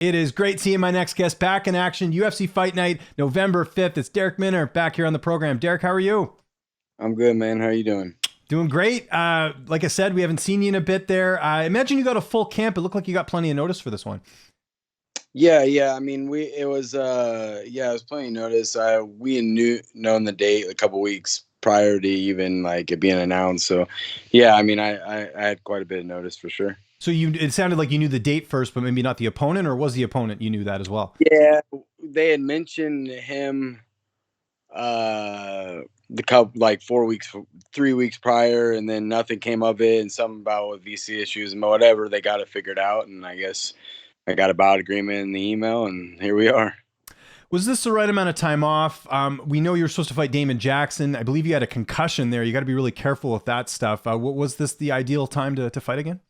It is great seeing my next guest back in action. UFC Fight Night, November 5th. It's Darrick Minner back here on the program. Darrick, how are you? I'm good, man. How are you doing? Doing great. Like I said, we haven't seen you in a bit there. I imagine you got a full camp. It looked like you got plenty of notice for this one. Yeah. I mean, it was plenty of notice. We knew known the date a couple weeks prior to even like it being announced. So, yeah, I mean, I had quite a bit of notice for sure. So it sounded like you knew the date first, but maybe not the opponent, or was the opponent you knew that as well? Yeah, they had mentioned him the couple like 4 weeks, 3 weeks prior, and then nothing came of it, and something about with VC issues and whatever. They got it figured out, and I guess I got a bout agreement in the email, and here we are. Was this the right amount of time off? We know you're supposed to fight Damon Jackson. I believe you had a concussion there. You got to be really careful with that stuff. Was this the ideal time to fight again?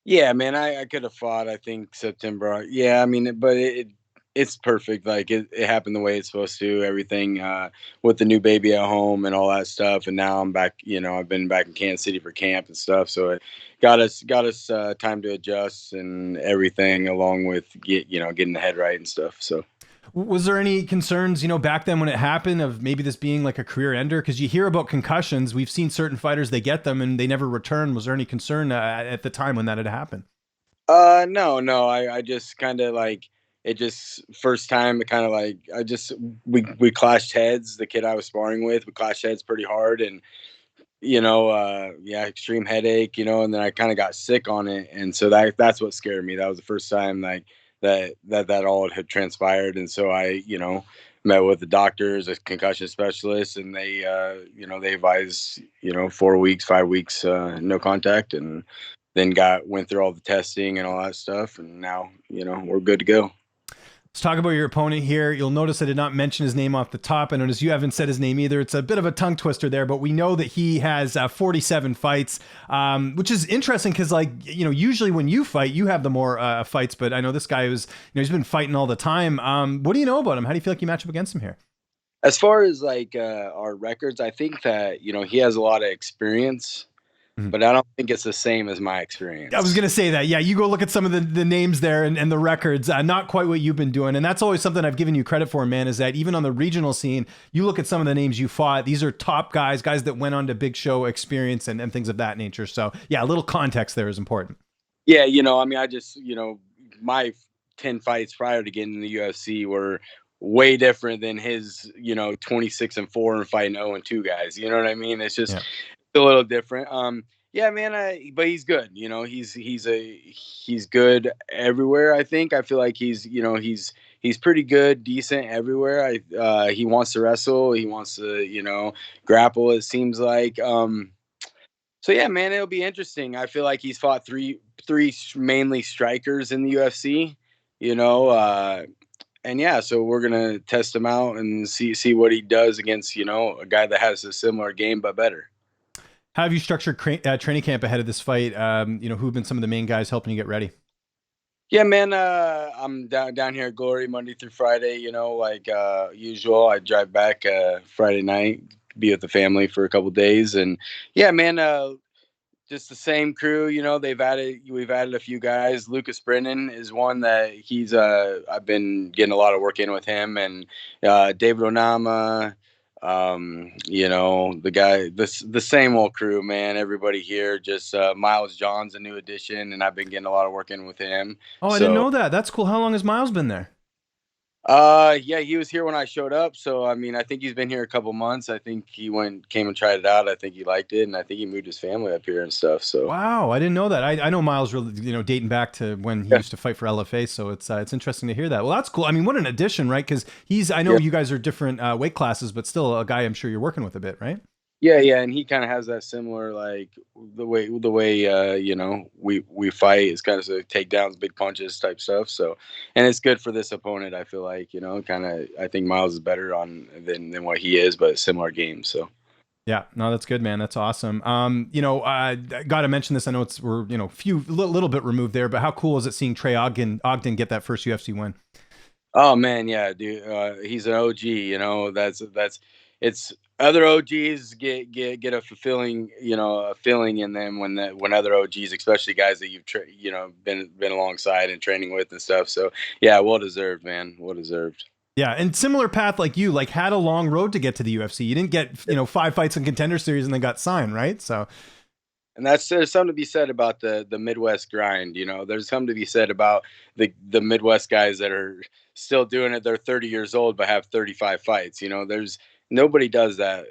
Yeah, man, I could have fought. I think September. Yeah, I mean, but it's perfect. Like it happened the way it's supposed to. Everything with the new baby at home and all that stuff. And now I'm back. I've been back in Kansas City for camp and stuff. So it got us time to adjust and everything, along with getting the head right and stuff. So. Was there any concerns, back then when it happened of maybe this being like a career ender? Because you hear about concussions. We've seen certain fighters, they get them and they never return. Was there any concern at the time when that had happened? No. I just kind of like it. Just first time, it kind of like we clashed heads. The kid I was sparring with, we clashed heads pretty hard, and extreme headache. And then I kind of got sick on it, and so that's what scared me. That was the first time like that all had transpired, and so I met with the doctors, a concussion specialist, and they advised 4 weeks, 5 weeks, no contact, and then went through all the testing and all that stuff, and now we're good to go. Let's talk about your opponent here. You'll notice I did not mention his name off the top. I notice you haven't said his name either. It's a bit of a tongue twister there, but we know that he has 47 fights, which is interesting because, usually when you fight, you have the more fights. But I know this guy he's been fighting all the time. What do you know about him? How do you feel like you match up against him here? As far as our records, I think that he has a lot of experience. But I don't think it's the same as my experience. I was going to say that. Yeah, you go look at some of the names there and the records, not quite what you've been doing. And that's always something I've given you credit for, man, is that even on the regional scene, you look at some of the names you fought. These are top guys that went on to big show experience and things of that nature. So, yeah, a little context there is important. Yeah, I mean, I just, my 10 fights prior to getting in the UFC were way different than his, 26-4 and fighting 0-2 guys. You know what I mean? It's just a little different. Yeah, man. But he's good. He's good everywhere. I think. I feel like he's pretty good, decent everywhere. He wants to wrestle. He wants to grapple. It seems like. So yeah, man, it'll be interesting. I feel like he's fought three mainly strikers in the UFC. And yeah, so we're gonna test him out and see what he does against a guy that has a similar game but better. How have you structured training camp ahead of this fight? Who have been some of the main guys helping you get ready? Yeah, man. I'm down here at Glory Monday through Friday. Like usual. I drive back Friday night, be with the family for a couple days, and yeah, man. Just the same crew. We've added a few guys. Lucas Brennan is one that I've been getting a lot of work in with him, and David Onama. The guy, the same old crew, man. Everybody here, just Miles John's a new addition, and I've been getting a lot of work in with him. Oh, I didn't know that. That's cool. How long has Miles been there? Yeah, he was here when I showed up. So I mean, I think he's been here a couple months. I think he came and tried it out. I think he liked it, and I think he moved his family up here and stuff. So wow, I didn't know that. I know Miles really, dating back to when he used to fight for LFA. So it's interesting to hear that. Well, that's cool. I mean, what an addition, right? Because I know you guys are different weight classes, but still a guy I'm sure you're working with a bit, right? Yeah, and he kind of has that similar like the way we fight is kind of takedowns, big punches type stuff. So, and it's good for this opponent. I feel like kind of I think Miles is better than what he is, but similar games. So. Yeah, no, that's good, man. That's awesome. Got to mention this. I know we're little bit removed there, but how cool is it seeing Trey Ogden get that first UFC win? Oh man, yeah, dude. He's an OG. It's other OGs get a fulfilling, a feeling in them when other OGs, especially guys that you've been alongside and training with and stuff. So yeah, well deserved, man, well deserved. Yeah, and similar path like you, like had a long road to get to the UFC. You didn't get 5 fights in Contender Series and then got signed, right? So. And there's something to be said about the Midwest grind. There's something to be said about the Midwest guys that are still doing it. They're 30 years old but have 35 fights. There's nobody does that.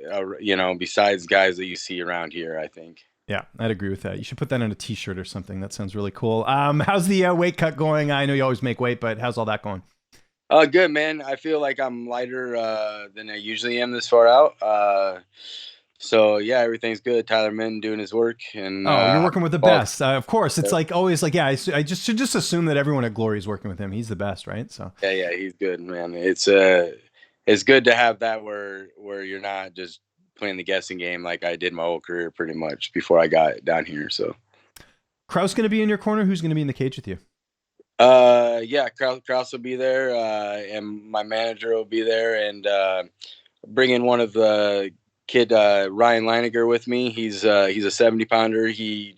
Besides guys that you see around here, I think. Yeah, I'd agree with that. You should put that on a T-shirt or something. That sounds really cool. How's the weight cut going? I know you always make weight, but how's all that going? Good, man. I feel like I'm lighter than I usually am this far out. So yeah, everything's good. Tyler Min doing his work, and you're working with the best. Of course, it's like always like, yeah. I should just assume that everyone at Glory is working with him. He's the best, right? So yeah, he's good, man. It's good to have that where you're not just playing the guessing game like I did my whole career pretty much before I got down here. So Kraus going to be in your corner. Who's going to be in the cage with you? Yeah, Kraus will be there, and my manager will be there, and bring in one of the kid, Ryan Leininger, with me. He's a 70-pounder. He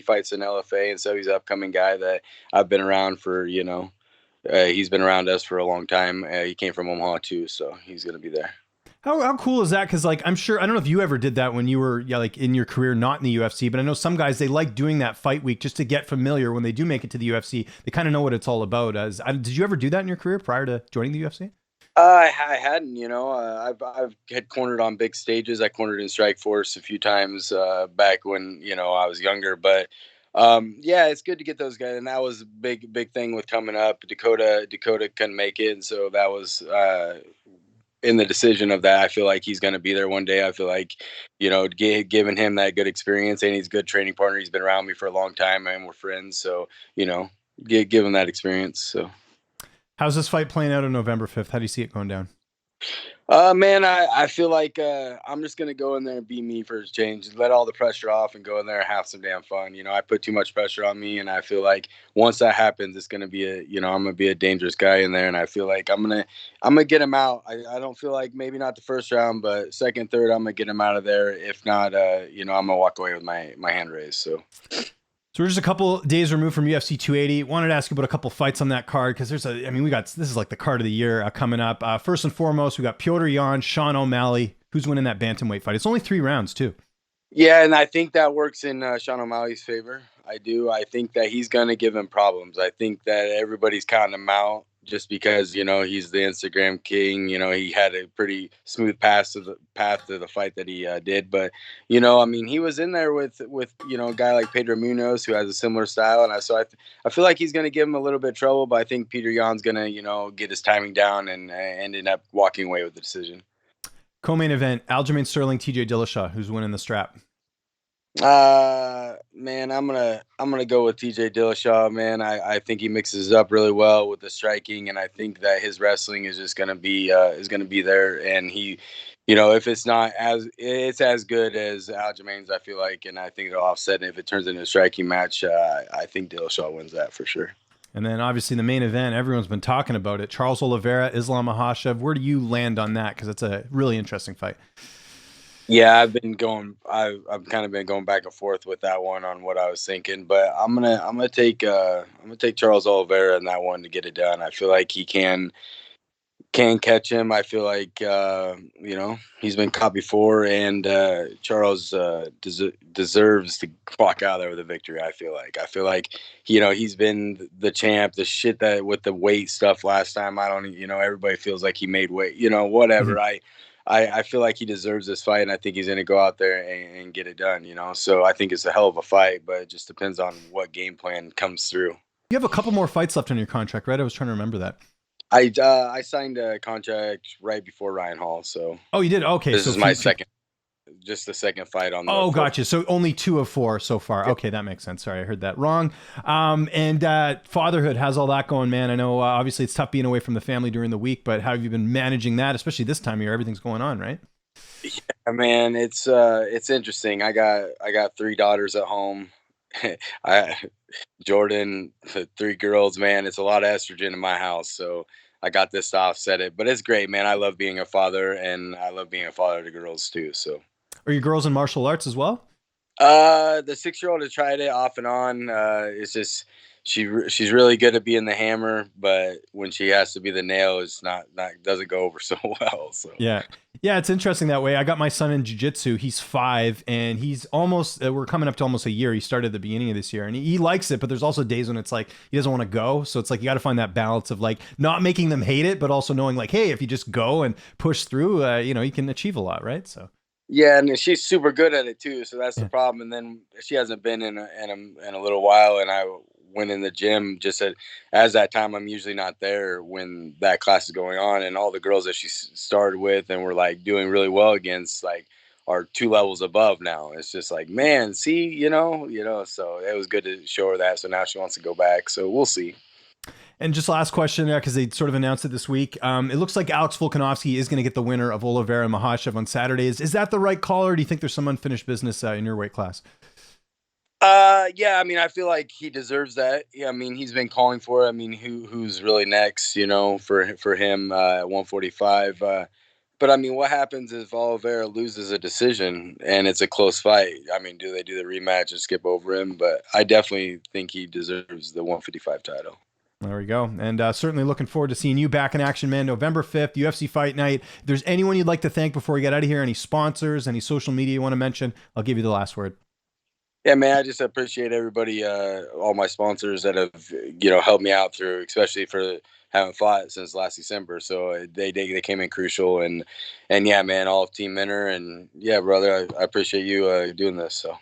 fights in LFA, and so he's an upcoming guy that I've been around for, he's been around us for a long time. He came from Omaha too, so he's going to be there. How cool is that? Because like I'm sure I don't know if you ever did that when you were like in your career, not in the UFC, but I know some guys they like doing that fight week just to get familiar when they do make it to the UFC. They kind of know what it's all about. Did you ever do that in your career prior to joining the UFC? I hadn't, I've had cornered on big stages. I cornered in Strikeforce a few times back when I was younger, but yeah, it's good to get those guys, and that was a big thing with coming up. Dakota couldn't make it, and so that was in the decision of that. I feel like he's going to be there one day. I feel like giving him that good experience, and he's a good training partner. He's been around me for a long time, and we're friends, so give him that experience. So how's this fight playing out on November 5th? How do you see it going down? Man, I feel like I'm just gonna go in there and be me for a change. Let all the pressure off and go in there and have some damn fun. I put too much pressure on me, and I feel like once that happens, it's gonna be I'm gonna be a dangerous guy in there, and I feel like I'm gonna get him out. I don't feel like maybe not the first round, but second, third, I'm gonna get him out of there. If not, I'm gonna walk away with my hand raised. So we're just a couple days removed from UFC 280. Wanted to ask you about a couple fights on that card because this is like the card of the year coming up. First and foremost, we got Petr Yan, Sean O'Malley. Who's winning that bantamweight fight? It's only 3 rounds too. Yeah, and I think that works in Sean O'Malley's favor. I do. I think that he's gonna give him problems. I think that everybody's counting him out just because he's the Instagram king. He had a pretty smooth path to the fight that he did. But he was in there with a guy like Pedro Munoz who has a similar style, and I feel like he's gonna give him a little bit of trouble. But I think Petr Yan's gonna get his timing down and ended up walking away with the decision. Co-main event: Aljamain Sterling, TJ Dillashaw. Who's winning the strap? Man, I'm gonna go with TJ Dillashaw, man. I think he mixes up really well with the striking, and I think that his wrestling is just gonna be there. And he, if it's not it's as good as Aljamain's, I feel like, and I think it'll offset. And if it turns into a striking match, I think Dillashaw wins that for sure. And then obviously the main event, everyone's been talking about it. Charles Oliveira, Islam Makhachev. Where do you land on that? Because it's a really interesting fight. Yeah, I've kind of been going back and forth with that one on what I was thinking, but I'm gonna take Charles Oliveira in that one to get it done. I feel like he can catch him. I feel like he's been caught before, and Charles deserves to walk out there with a victory. I feel like he's been the champ. The shit that with the weight stuff last time, I don't everybody feels like he made weight. Whatever. Mm-hmm. I feel like he deserves this fight, and I think he's going to go out there and get it done, So I think it's a hell of a fight, but it just depends on what game plan comes through. You have a couple more fights left on your contract, right? I was trying to remember that. I signed a contract right before Ryan Hall, so. Oh, you did? Okay. This is my just the second fight on the. Oh, gotcha. So only 2 of 4 so far. Yep. Okay, that makes sense. Sorry, I heard that wrong. And fatherhood, how's all that going, man? I know obviously it's tough being away from the family during the week, but how have you been managing that, especially this time of year? Everything's going on, right? Yeah, man, it's interesting. I got 3 daughters at home. Jordan, the 3 girls, man, it's a lot of estrogen in my house. So I got this to offset it. But it's great, man. I love being a father, and I love being a father to girls too. So Are your girls in martial arts as well? the 6-year-old has tried it off and on. It's just she's really good at being the hammer, but when she has to be the nail, it's not doesn't go over so well. So Yeah. Yeah, it's interesting that way. I got my son in jiu-jitsu. He's 5 and he's almost we're coming up to almost a year. He started at the beginning of this year and he likes it, but there's also days when it's like he doesn't want to go. So it's like you got to find that balance of like not making them hate it, but also knowing like, hey, if you just go and push through, you can achieve a lot, right? So yeah, and she's super good at it too. So that's the yeah. problem. And then she hasn't been in a little while, and I went in the gym just as that time. I'm usually not there when that class is going on, and all the girls that she started with and were like doing really well against like are 2 levels above now. It's just like, man, see, So it was good to show her that. So now she wants to go back. So we'll see. And just last question, because they sort of announced it this week. It looks like Alex Volkanovski is going to get the winner of Oliveira and Makhachev on Saturdays. Is that the right call, or do you think there's some unfinished business in your weight class? Yeah, I mean, I feel like he deserves that. Yeah, I mean, he's been calling for it. I mean, who's really next, for him at 145. But I mean, what happens if Oliveira loses a decision and it's a close fight? I mean, do they do the rematch and skip over him? But I definitely think he deserves the 155 title. There we go. And certainly looking forward to seeing you back in action, man. November 5th, UFC Fight Night. If there's anyone you'd like to thank before we get out of here, any sponsors, any social media you want to mention, I'll give you the last word. Yeah, man, I just appreciate everybody, all my sponsors that have, helped me out through, especially for haven't fought since last December. So they came in crucial, and yeah, man, all of Team Minner, and yeah, brother, I appreciate you doing this. So.